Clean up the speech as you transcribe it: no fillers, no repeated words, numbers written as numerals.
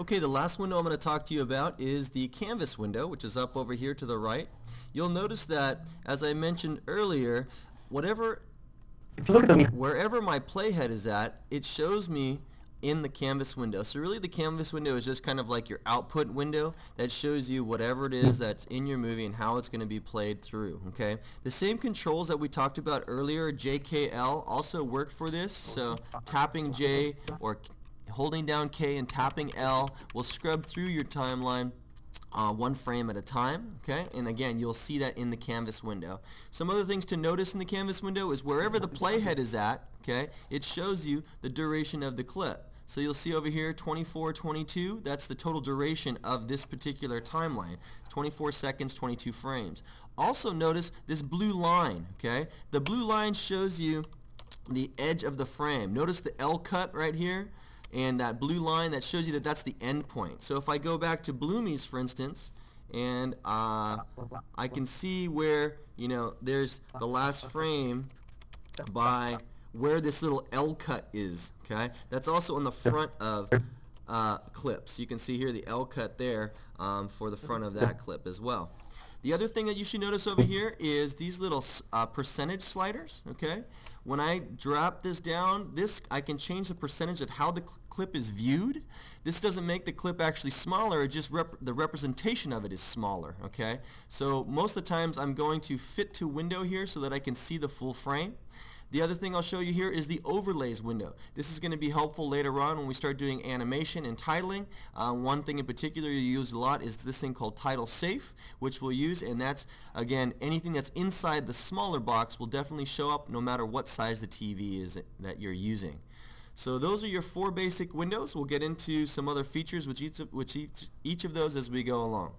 Okay, the last window I'm going to talk to you about is the canvas window, which is up over here to the right. You'll notice that, as I mentioned earlier, If you look at the wherever my playhead is at, it shows me in the canvas window. So really the canvas window is just kind of like your output window that shows you whatever it is that's in your movie and how it's going to be played through, okay? The same controls that we talked about earlier, JKL, also work for this. So tapping J or holding down K and tapping L will scrub through your timeline one frame at a time, okay? And again, you'll see that in the canvas window. Some other things to notice in the canvas window is wherever the playhead is at, okay, it shows you the duration of the clip. So you'll see over here 24:22, that's the total duration of this particular timeline. 24 seconds, 22 frames. Also notice this blue line, okay? The blue line shows you the edge of the frame. Notice the L cut right here and that blue line that shows you that that's the end point. So if I go back to Bloomies, for instance, and I can see where, there's the last frame by where this little L cut is, okay? That's also on the front of clips. You can see here the L cut there for the front of that clip as well. The other thing that you should notice over here is these little percentage sliders, okay? When I drop this down, I can change the percentage of how the clip is viewed. This doesn't make the clip actually smaller, it just the representation of it is smaller, okay? So most of the times I'm going to fit to window here so that I can see the full frame. The other thing I'll show you here is the overlays window. This is going to be helpful later on when we start doing animation and titling. One thing in particular you use a lot is this thing called Title Safe, which we'll use, and that's, again, anything that's inside the smaller box will definitely show up no matter what size the TV is that you're using. So those are your 4 basic windows. We'll get into some other features with each of those as we go along.